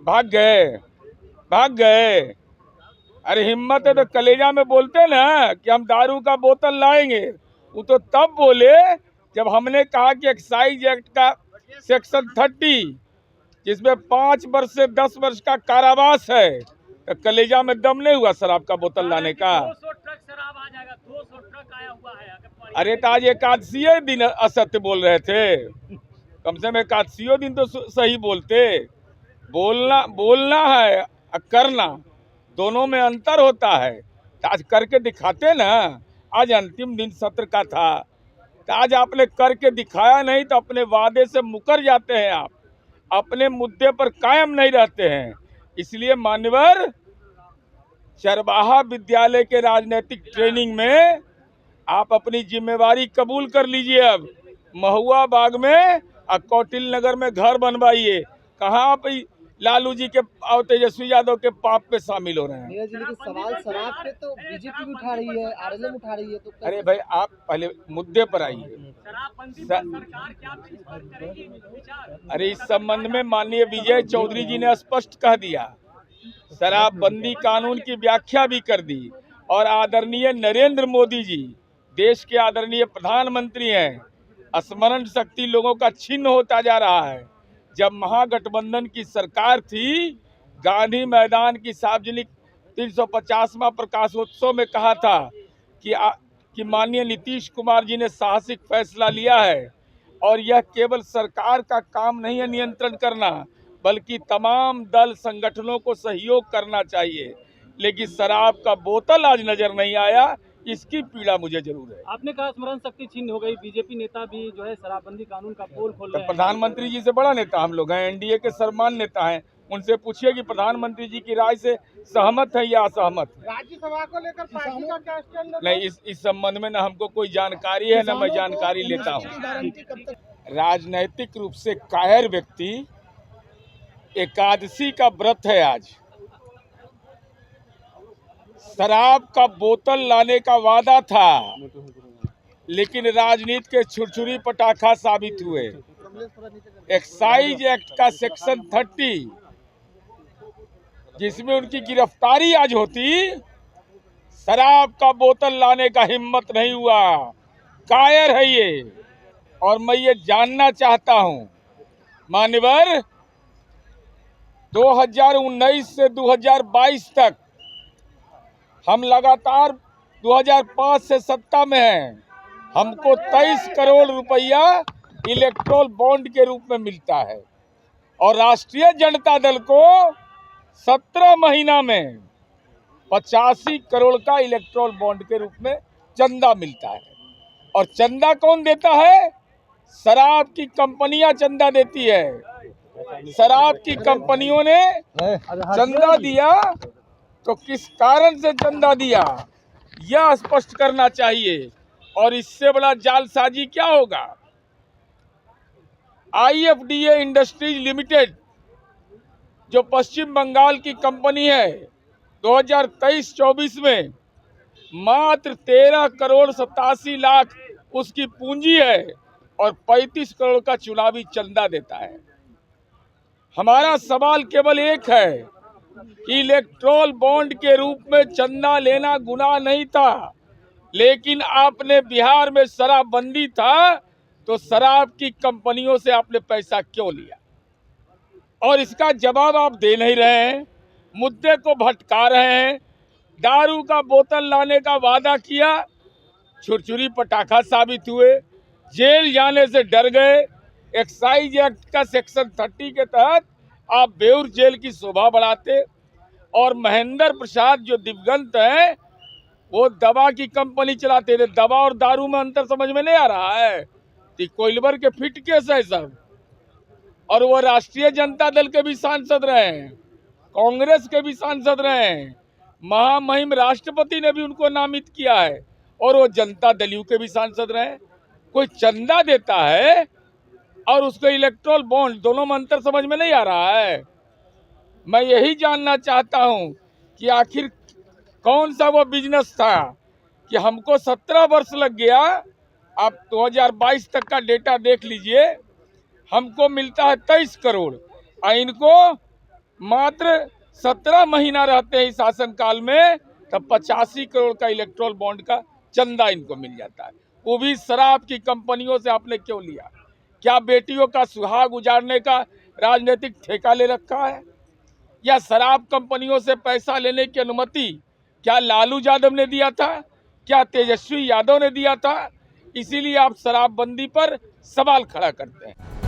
भाग गए, भाग गए। अरे हिम्मत है तो कलेजा में बोलते ना कि हम दारू का बोतल लाएंगे। वो तो तब बोले जब हमने कहा कि एक्साइज एक्ट का सेक्शन 30 जिसमें 5 वर्ष से 10 वर्ष का कारावास है, तो कलेजा में दम नहीं हुआ शराब का बोतल लाने का। 200 ट्रक शराब आ जाएगा, 200 ट्रक आया हुआ है। अरे तो आज एकादशी दिन असत्य बोल रहे थे, कम से कम एकादशी दिन तो सही बोलते। बोलना है और करना, दोनों में अंतर होता है। तो आज करके दिखाते ना। आज अंतिम दिन सत्र का था, तो आज आपने करके दिखाया नहीं, तो अपने वादे से मुकर जाते हैं आप, अपने मुद्दे पर कायम नहीं रहते हैं। इसलिए मान्यवर चरवाहा विद्यालय के राजनीतिक ट्रेनिंग में आप अपनी जिम्मेवारी कबूल कर लीजिए। अब महुआ बाग में और कौटिल्य नगर में घर बनवाइए। कहाँ आप लालू जी के और तेजस्वी यादव के पाप पे शामिल हो रहे हैं। सवाल शराब पे तो बीजेपी भी उठा रही है, आरएलएम उठा रही है, तो अरे भाई आप पहले मुद्दे पर आइए। सरकार क्या करेगी विचार? अरे इस संबंध में माननीय विजय चौधरी जी ने स्पष्ट कह दिया, शराबबंदी कानून की व्याख्या भी कर दी। और आदरणीय नरेंद्र मोदी जी देश के आदरणीय प्रधानमंत्री हैं, स्मरण शक्ति लोगों का छिन्न होता जा रहा है। जब महागठबंधन की सरकार थी, गांधी मैदान की सार्वजनिक 350वां प्रकाशोत्सव में कहा था कि माननीय नीतीश कुमार जी ने साहसिक फैसला लिया है और यह केवल सरकार का काम नहीं है नियंत्रण करना, बल्कि तमाम दल संगठनों को सहयोग करना चाहिए। लेकिन शराब का बोतल आज नजर नहीं आया, इसकी पीड़ा मुझे जरूर है। आपने कहा स्मरण शक्ति छीन हो गई, बीजेपी नेता भी जो है शराबबंदी कानून का पोल खोल रहे हैं। प्रधानमंत्री जी से बड़ा नेता हम लोग हैं, एनडीए के सर्वमान्य नेता हैं। उनसे पूछिए कि प्रधानमंत्री जी की राय से सहमत है या असहमत है। राज्यसभा को लेकर पार्टी का क्या स्टैंड है? नहीं, इस संबंध में न हमको कोई जानकारी है, न मैं जानकारी लेता हूँ। राजनैतिक रूप से कायर व्यक्ति, एकादशी का व्रत है आज, शराब का बोतल लाने का वादा था, लेकिन राजनीति के छुरछुरी पटाखा साबित हुए। एक्साइज एक्ट का सेक्शन 30 जिसमें उनकी गिरफ्तारी आज होती, शराब का बोतल लाने का हिम्मत नहीं हुआ। कायर है ये। और मैं ये जानना चाहता हूं, मान्यवर 2019 से 2022 तक हम लगातार 2005 से सत्ता में हैं। हमको 23 करोड़ रुपया इलेक्ट्रोल बॉन्ड के रूप में मिलता है और राष्ट्रीय जनता दल को 17 महीना में 85 करोड़ का इलेक्ट्रोल बॉन्ड के रूप में चंदा मिलता है। और चंदा कौन देता है? शराब की कंपनियां चंदा देती है। शराब की कंपनियों ने चंदा दिया तो किस कारण से चंदा दिया, यह स्पष्ट करना चाहिए। और इससे बड़ा जालसाजी क्या होगा? IFDA इंडस्ट्रीज लिमिटेड जो पश्चिम बंगाल की कंपनी है, 2023-24 में मात्र 13 करोड़ 87 लाख उसकी पूंजी है और 35 करोड़ का चुनावी चंदा देता है। हमारा सवाल केवल एक है कि इलेक्ट्रोल बॉन्ड के रूप में चंदा लेना गुनाह नहीं था, लेकिन आपने बिहार में शराबबंदी था तो शराब की कंपनियों से आपने पैसा क्यों लिया? और इसका जवाब आप दे नहीं रहे हैं, मुद्दे को भटका रहे हैं। दारू का बोतल लाने का वादा किया, छुरछुरी पटाखा साबित हुए, जेल जाने से डर गए। एक्साइज एक्ट का सेक्शन 30 के तहत आप बेउर जेल की शोभा बढ़ाते। और महेंद्र प्रसाद जो दिवंगत हैं, वो दवा की कंपनी चलाते थे। दवा और दारू में अंतर समझ में नहीं आ रहा है। कोइलवर के फिट केस है सब। और वो राष्ट्रीय जनता दल के भी सांसद रहे हैं, कांग्रेस के भी सांसद रहे हैं, महामहिम राष्ट्रपति ने भी उनको नामित किया है, और वो जनता दल के भी सांसद रहे। कोई चंदा देता है और उसको इलेक्ट्रोल बॉन्ड, दोनों में अंतर समझ में नहीं आ रहा है। मैं यही जानना चाहता हूं कि आखिर कौन सा वो बिजनेस था कि हमको 17 वर्ष लग गया। आप 2022 तक का डेटा देख लीजिए, हमको मिलता है 23 करोड़ और इनको मात्र 17 महीना रहते हैं इस शासनकाल में, तब 85 करोड़ का इलेक्ट्रोल बॉन्ड का चंदा इनको मिल जाता है। वो भी शराब की कंपनियों से आपने क्यों लिया? क्या बेटियों का सुहाग उजाड़ने का राजनीतिक ठेका ले रखा है? या शराब कंपनियों से पैसा लेने की अनुमति क्या लालू यादव ने दिया था? क्या तेजस्वी यादव ने दिया था? इसीलिए आप शराबबंदी पर सवाल खड़ा करते हैं।